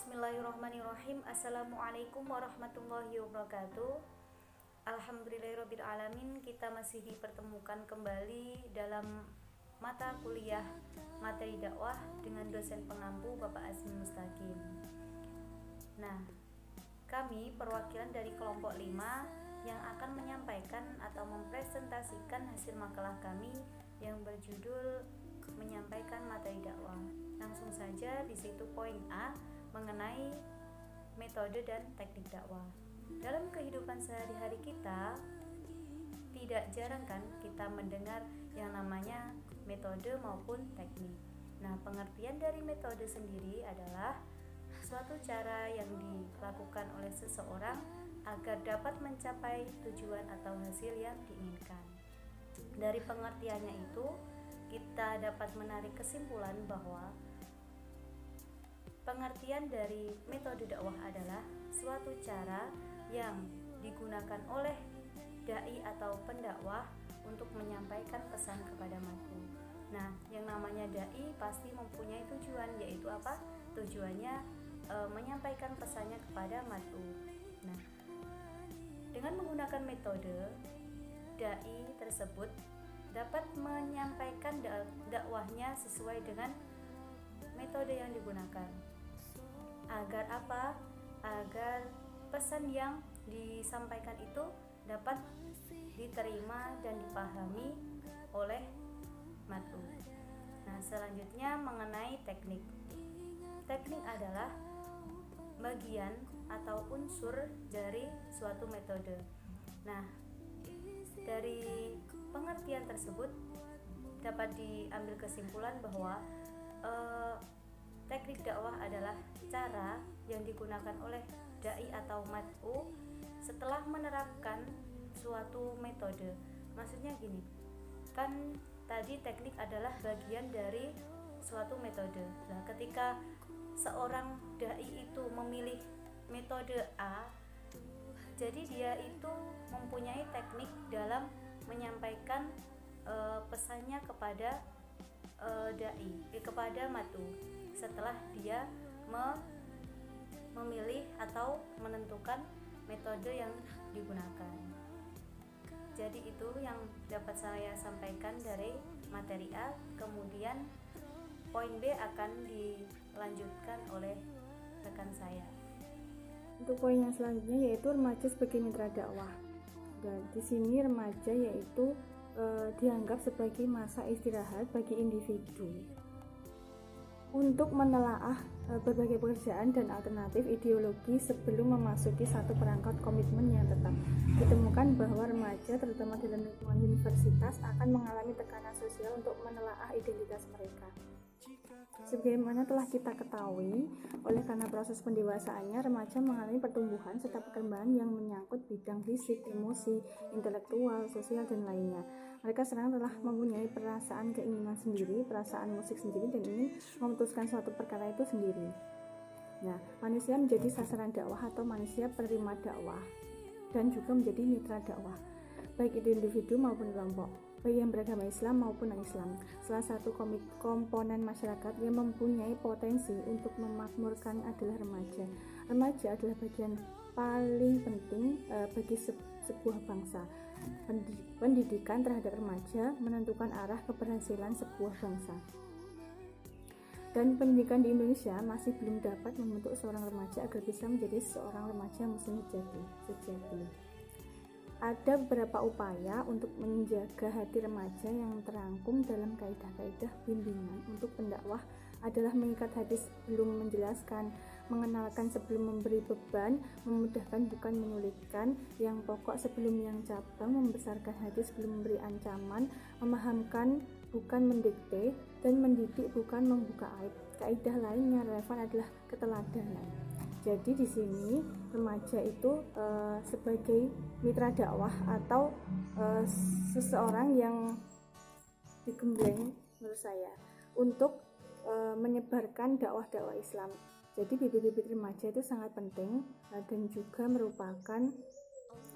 Bismillahirrahmanirrahim. Assalamualaikum warahmatullahi wabarakatuh. Alhamdulillahirabbil alamin. Kita masih dipertemukan kembali dalam mata kuliah materi dakwah dengan dosen pengampu Bapak Azmi Mustaqim. Nah, kami perwakilan dari kelompok 5 yang akan menyampaikan atau mempresentasikan hasil makalah kami yang berjudul menyampaikan materi dakwah. Langsung saja di situ poin A mengenai metode dan teknik dakwah. Dalam kehidupan sehari-hari kita, tidak jarang kan kita mendengar yang namanya metode maupun teknik. Nah, pengertian dari metode sendiri adalah suatu cara yang dilakukan oleh seseorang agar dapat mencapai tujuan atau hasil yang diinginkan. Dari pengertiannya itu, kita dapat menarik kesimpulan bahwa pengertian dari metode dakwah adalah suatu cara yang digunakan oleh dai atau pendakwah untuk menyampaikan pesan kepada mad'u. Nah, yang namanya dai pasti mempunyai tujuan, yaitu apa? Tujuannya menyampaikan pesannya kepada mad'u. Nah, dengan menggunakan metode, dai tersebut dapat menyampaikan dakwahnya sesuai dengan metode yang digunakan. Agar apa? Agar pesan yang disampaikan itu dapat diterima dan dipahami oleh mad'u. Nah, selanjutnya mengenai teknik. Teknik adalah bagian atau unsur dari suatu metode. Nah, dari pengertian tersebut dapat diambil kesimpulan bahwa teknik dakwah adalah cara yang digunakan oleh dai atau mad'u setelah menerapkan suatu metode. Maksudnya gini, kan tadi teknik adalah bagian dari suatu metode. Nah, ketika seorang dai itu memilih metode A, jadi dia itu mempunyai teknik dalam menyampaikan pesannya kepada kepada mad'u setelah dia memilih atau menentukan metode yang digunakan. Jadi itu yang dapat saya sampaikan dari materi A. Kemudian poin B akan dilanjutkan oleh rekan saya. Untuk poin yang selanjutnya yaitu remaja sebagai mitra dakwah. Dan di sini remaja yaitu dianggap sebagai masa istirahat bagi individu untuk menelaah berbagai pekerjaan dan alternatif ideologi sebelum memasuki satu perangkat komitmen yang tetap. Ditemukan bahwa remaja terutama dalam lingkungan universitas akan mengalami tekanan sosial untuk menelaah identitas mereka. Sebagaimana telah kita ketahui, oleh karena proses pendewasaannya, remaja mengalami pertumbuhan serta perkembangan yang menyangkut bidang fisik, emosi, intelektual, sosial, dan lainnya. Mereka sekarang telah mempunyai perasaan keinginan sendiri, perasaan musik sendiri, dan ingin memutuskan suatu perkara itu sendiri. Nah, manusia menjadi sasaran dakwah atau manusia penerima dakwah dan juga menjadi mitra dakwah, baik itu individu maupun kelompok, baik yang beragama Islam maupun non-Islam. Salah satu komponen masyarakat yang mempunyai potensi untuk memakmurkan adalah remaja. Remaja adalah bagian paling penting bagi sebuah bangsa. Pendidikan terhadap remaja menentukan arah keberhasilan sebuah bangsa. Dan pendidikan di Indonesia masih belum dapat membentuk seorang remaja agar bisa menjadi seorang remaja muslim sejati. Ada beberapa upaya untuk menjaga hati remaja yang terangkum dalam kaidah-kaidah bimbingan untuk pendakwah adalah mengikat hati sebelum menjelaskan, mengenalkan sebelum memberi beban, memudahkan bukan menyulitkan, yang pokok sebelum yang cabang, membesarkan hati sebelum memberi ancaman, memahamkan bukan mendikte, dan mendidik bukan membuka aib. Kaidah lain yang relevan adalah keteladanan. Jadi di sini remaja itu sebagai mitra dakwah atau seseorang yang digembleng menurut saya untuk menyebarkan dakwah-dakwah Islam. Jadi bibit-bibit remaja itu sangat penting dan juga merupakan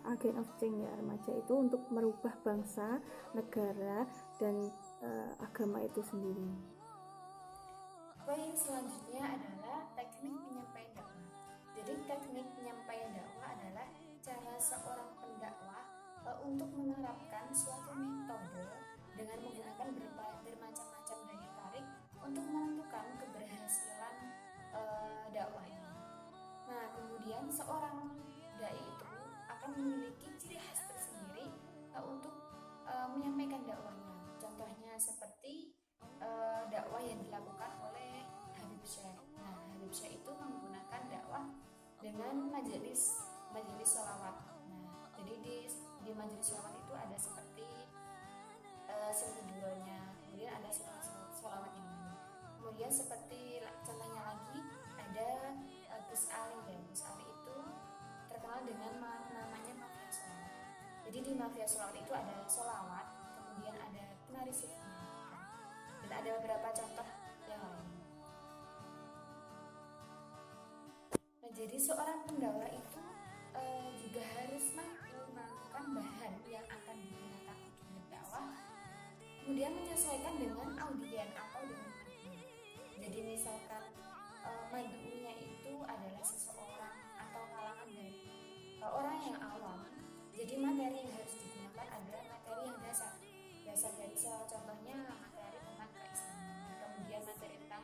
agent of change ya. Remaja itu untuk merubah bangsa, negara, dan agama itu sendiri. Poin selanjutnya adalah teknik penyampaian dakwah. Jadi teknik penyampaian dakwah adalah cara seorang pendakwah untuk menerapkan suatu metode dengan menggunakan bermacam-macam daya tarik untuk menentukan keberhasilan dakwahnya. Nah, kemudian seorang dai itu akan memiliki ciri khas tersendiri untuk menyampaikan dakwahnya. Contohnya seperti dakwah yang dilakukan oleh Habib Syekh. Nah, Habib Syekh itu menggunakan dakwah dengan majelis sholawat. Nah, jadi di majelis sholawat itu ada seperti sendirinya, kemudian ada sholawat yang lain. Kemudian seperti contohnya lagi ada Gus Ali, dan Gus Ali itu terkenal dengan namanya mafia sholawat. Jadi di mafia sholawat itu ada sholawat, kemudian ada penari sufinya, dan ada beberapa contoh yang lain. Nah, jadi seorang pendakwah itu juga harus mampu melakukan bahan yang akan digunakan untuk berdakwah, kemudian menyesuaikan dengan audien atau dengan mad'u. Jadi misalkan mad'unya itu adalah seseorang atau kalangan dari orang yang awam, jadi materi yang harus digunakan adalah materi yang dasar dari contohnya materi tentang keislaman, kemudian materi tentang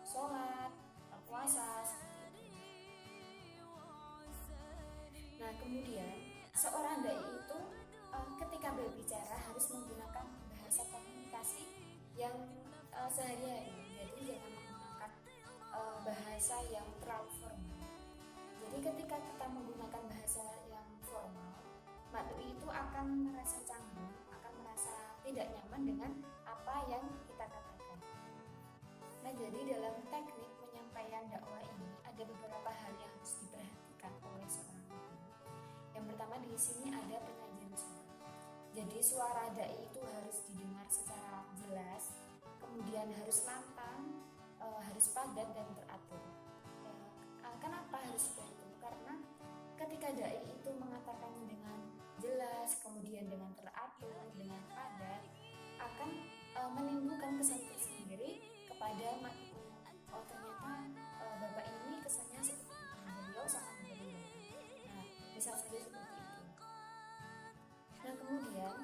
sholat, puasa, seperti itu. Nah, kemudian seorang dai itu ketika berbicara harus menggunakan bahasa komunikasi yang sehari-hari. Jadi jangan menggunakan bahasa yang terlalu formal. Jadi ketika kita menggunakan bahasa yang formal, mad'u itu akan merasa canggung, akan merasa tidak nyaman dengan apa yang kita katakan. Nah, jadi dalam teknik penyampaian dakwah ini ada beberapa hal yang harus diperhatikan oleh seorang dai. Yang pertama di sini ada penyajian suara. Jadi suara dai itu harus didengar secara jelas, kemudian harus lantang, harus padat dan teratur. Kenapa harus seperti itu? Karena ketika dai itu mengatakannya dengan jelas, kemudian dengan teratur, dengan padat, akan menimbulkan kesan tersendiri kepada mad'u. Oh, ternyata bapak ini kesannya seperti beliau sangat beliau. Nah, misal saja seperti itu. Nah, kemudian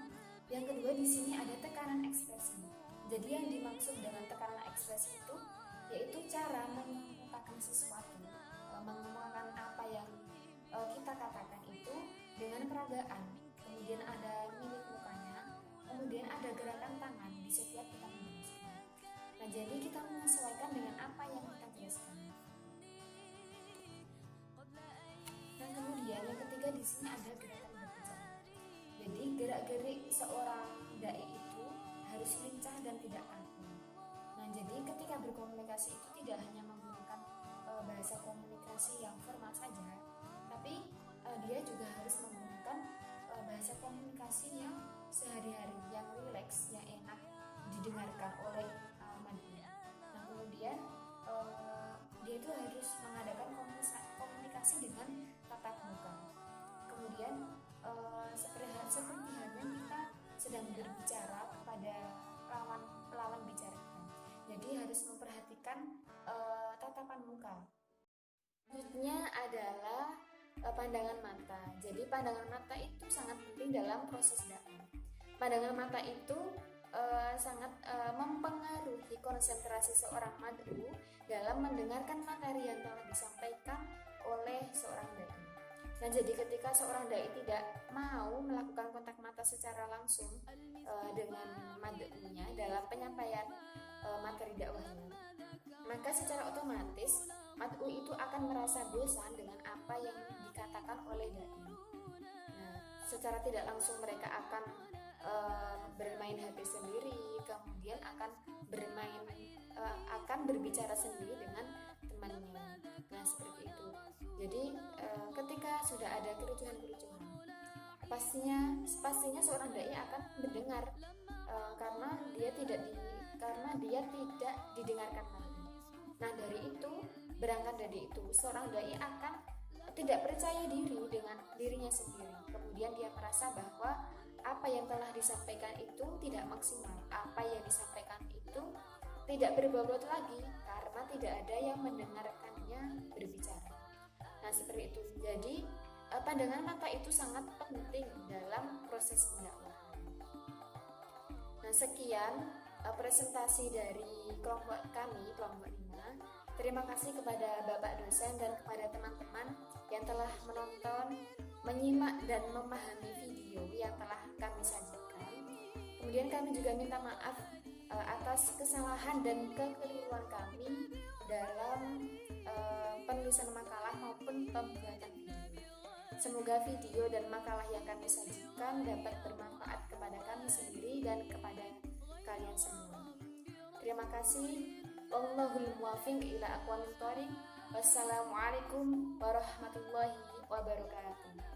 yang kedua di sini ada tekanan ekspresi. Jadi yang dimaksud dengan tekanan ekspresi itu yaitu cara mengungkapkan sesuatu, mengungkapkan apa yang kita katakan itu dengan peragaan. Kemudian ada mimik mukanya, kemudian ada gerakan tangan di setiap kita menjelaskan. Nah, jadi kita menyesuaikan dengan apa yang kita jelaskan. Nah, kemudian yang ketiga di sini ada gerakan berbicara. Jadi gerak-gerik seorang dai itu harus lincah dan tidak kaku. Nah, jadi ketika berkomunikasi itu tidak hanya menggunakan bahasa komunikasi yang formal saja, tapi dia juga harus menggunakan bahasa komunikasi yang sehari-hari, yang rileks, yang enak didengarkan oleh mad'u. Nah, kemudian dia itu harus mengadakan komunikasi dengan tatap muka. Kemudian seperti halnya kita sedang berbicara kepada lawan bicara kita. Jadi harus memperhatikan tatapan muka. Selanjutnya adalah pandangan mata. Jadi pandangan mata itu sangat penting dalam proses dakwah. Pandangan mata itu sangat mempengaruhi konsentrasi seorang mad'u dalam mendengarkan materi yang telah disampaikan oleh seorang dai. Nah, jadi ketika seorang dai tidak mau melakukan kontak mata secara langsung dengan mad'unya dalam penyampaian materi dakwahnya, maka secara otomatis mad'u itu akan merasa bosan dengan apa yang dikatakan oleh dai. Nah, secara tidak langsung mereka akan bermain HP sendiri, kemudian akan berbicara sendiri dengan temannya. Nah, seperti itu. Jadi ketika sudah ada kericuhan-kericuhan, pastinya seorang dai akan mendengar karena dia tidak didengarkan lagi. Nah, berangkat dari itu seorang dai akan tidak percaya diri dengan dirinya sendiri. Kemudian dia merasa bahwa apa yang telah disampaikan itu tidak maksimal, apa yang disampaikan itu tidak berbobot lagi karena tidak ada yang mendengarkannya berbicara. Nah, seperti itu. Jadi pandangan mata itu sangat penting dalam proses pendakwahan. Nah, sekian presentasi dari kelompok kami, kelompok 5. Terima kasih kepada Bapak dosen dan kepada teman-teman yang telah menonton, menyimak dan memahami video yang telah kami sajikan. Kemudian kami juga minta maaf atas kesalahan dan kekeliruan kami dalam penulisan makalah maupun pembuatan video. Semoga video dan makalah yang kami sajikan dapat bermanfaat kepada kami sendiri dan kepada kalian semua. Terima kasih. Wallahul muwaffiq ila aqwamit thoriq. Wassalamualaikum warahmatullahi wabarakatuh.